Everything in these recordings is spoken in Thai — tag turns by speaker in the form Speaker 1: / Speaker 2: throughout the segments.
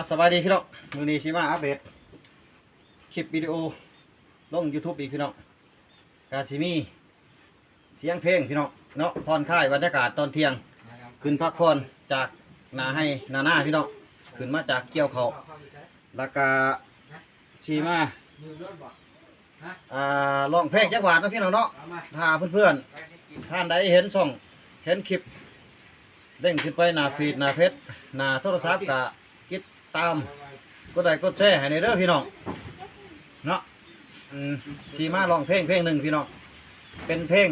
Speaker 1: สวัสดีพี่น้องมื้อนี้สิมาอัปเดตคลิปวิดีโอลง YouTube อีกพี่น้องกาสิมีเสียงเพลงพี่น้องเนาะผ่อนคลายบรรยากาศตอนเที่ยงขึ้นพักผ่อนจากนาให้นาหน้าพี่น้องขึ้นมาจากเกี่ยวเขาแล้วก็สิมาลองเพลงจักหวาดนะพี่น้องเนาะถ้าเพื่อนๆท่านใดเห็นช่องเห็นคลิปเด้งขึ้นไปหน้าฟีดหน้าเพจหน้าโทรศัพท์ก็ตามก็ได้ก็แชร์ให้ในเด้อพี่น้องเนาะชีมาลองเพลงหนึ่งพี่น้องเป็นเพลง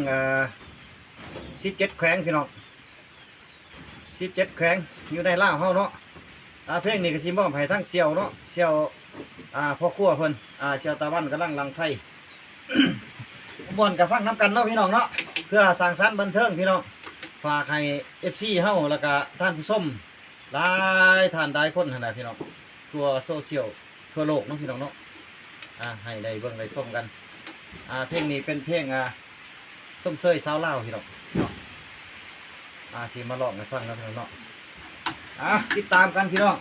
Speaker 1: 17แขวงพี่น้อง17แขวงอยู่ในล่าวเฮาเนาะเพลงนี้ก็สิมอบให้ทั้งเสี่ยวเนาะเสี่ยวพ่อครัวเพิ่นเสี่ยวตะวันกำลังลังไฟ ม่วนกับฟังน้ำกันเนาะพี่น้องเนาะเพื่อสร้างสรรค์บันเทิงพี่น้องฝากให้ FC เฮาแล้วก็ท่านผู้ชมหลายท่านได้คนขนาดพี่น้องทั่วโซเชียลทั่วโลกน้องพี่น้องเนาะให้ได้เบิ่งได้ชมกันเพลงนี้เป็นเพลงส้มเซยสาวลาวพี่น้องสิมาลองให้ฟังนะพี่น้องเนาะติดตามกันพี่น้อง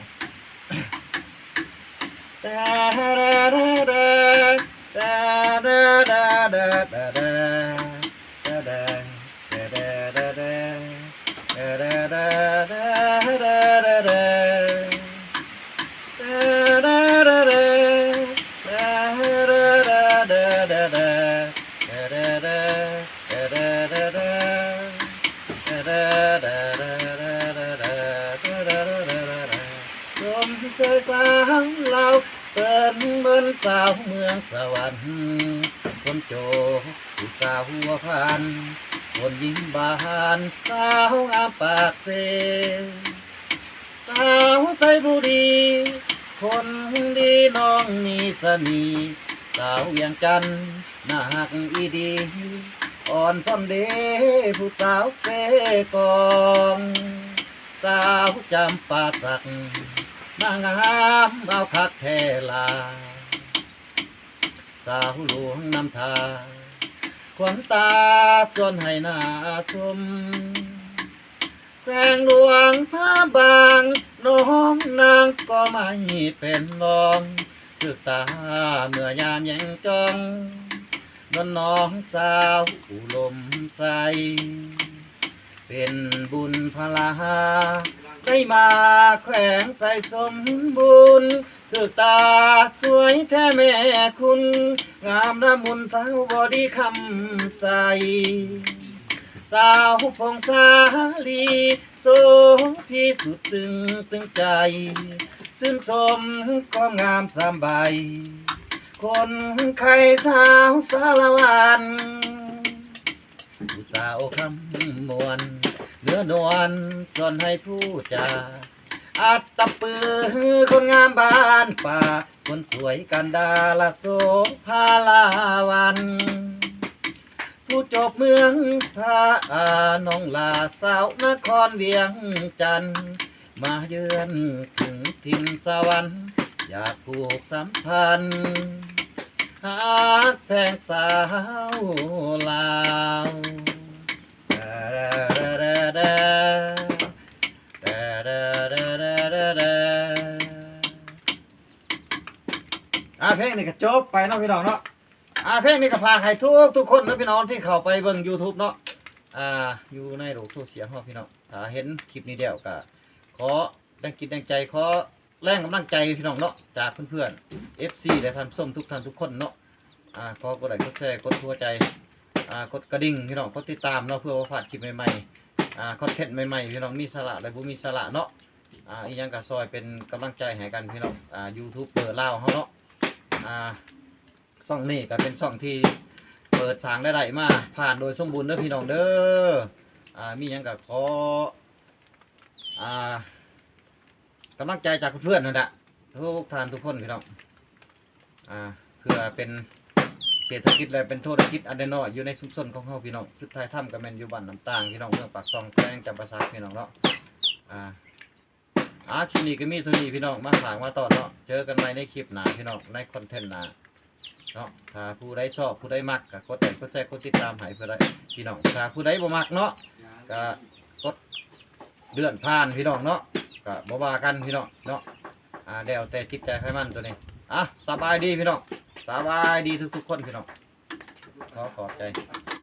Speaker 1: เคยสาวเราเป็นเหมือนสาวเมืองสวรรค์คนโจผู้สาวหัวพันคนยิ้มบานสาวงามปากเซสาวใสบุรีคนดีน้องมีเสน่ห์สาวเวียงจันทน์น่าฮักอีดีอ่อนซ่อนเดผู้สาวเสกองสาวจำปาสักนางงามเอาคักแทลาสาวหลวงนำทาขวัญตาจนให้หน้าชมแกงหลวงพระบางน้องนางก็ไม่เป็นรองตึกตาเมื่อยามยังจ้องนวลน้องสาวอุลมใสเป็นบุญพลาได้มาแขวงใส่สมบูรณ์คือตาสวยแท้แม่คุณงามละมุนสาวบอดีคำใสสาวพงสาลีโสพีสุดตึงใจซึ่งสมความงามสามใบคนไข่สาวสารวันผู้สาวคำมวนเนื้อนวลส่วนให้ผู้จาอัตตปือคนงามบ้านป่าคนสวยกันดาลโสภาลาวันผู้จบเมืองพระน้องลาสาวนครเวียงจันทน์มาเยือนถึงถิ่นสวรรค์อยากผูกสัมพันธ์หาแพงสาวลาวเพลงนี้ก็จบไปเนาะพี่น้องเนาะเพลงนี้ก็พาใครทุกคนนะพี่น้องที่เข้าไปเบิ่ง YouTube เนาะอยู่ในโลกโซเชียลเนาะพี่น้องเห็นคลิปนี้เดียวก็ขอแรงจิตแรงใจขอแรงกำลังใจพี่น้องเนาะจากเพื่อนๆ FC และท่านผู้ชมทุกท่านทุกคนเนาะขอกดไลค์กดแชร์กดหัวใจกดกระดิ่งพี่น้องกดติดตามเนาะเพื่อว่าพลาดคลิปใหม่ๆคอนเทนต์ใหม่ๆพี่น้องมีสาระและบ่มีสาระเนาะอีกอย่างก็ซอยเป็นกำลังใจให้กันพี่น้องYouTube เปิดลาวเฮาเนาะช่องนี้ก็เป็นช่องที่เปิดสร้างได้มาผ่านโดยสมบูรณ์เด้อพี่น้องเด้อมีหยังก็ขอกำลังใจจากเพื่อนนั่นแหละทุกท่านทุกคนพี่น้องเพื่อเป็นเศรษฐกิจและเป็นธุรกิจอันใดน้อยอยู่ในชุมชนของเฮาพี่น้องสุดท้ายถ้ำกับแมนอยู่บ้านน้ำตางพี่น้องเมืองปากซองแกงจำปาสักพี่น้องเนาะคลิปนี้ก็มีเท่านี้พี่น้องมาฝากมาต่อเนาะเจอกันใหม่ในคลิปหน้าพี่น้องในคอนเทนต์หน้าเนาะถ้าผู้ใดชอบผู้ใดมักก็กดไลค์กดแชร์กดติดตามให้เพื่อได้พี่น้องถ้าผู้ใดบ่มักเนาะก็กดเลื่อนผ่านพี่น้องเนาะก็บ่ว่ากันพี่น้องเนาะ เดี๋ยวแต่จิตใจให้มันตัวนี้สบายดีพี่น้องสบายดีทุกๆคนพี่น้องขอบใจ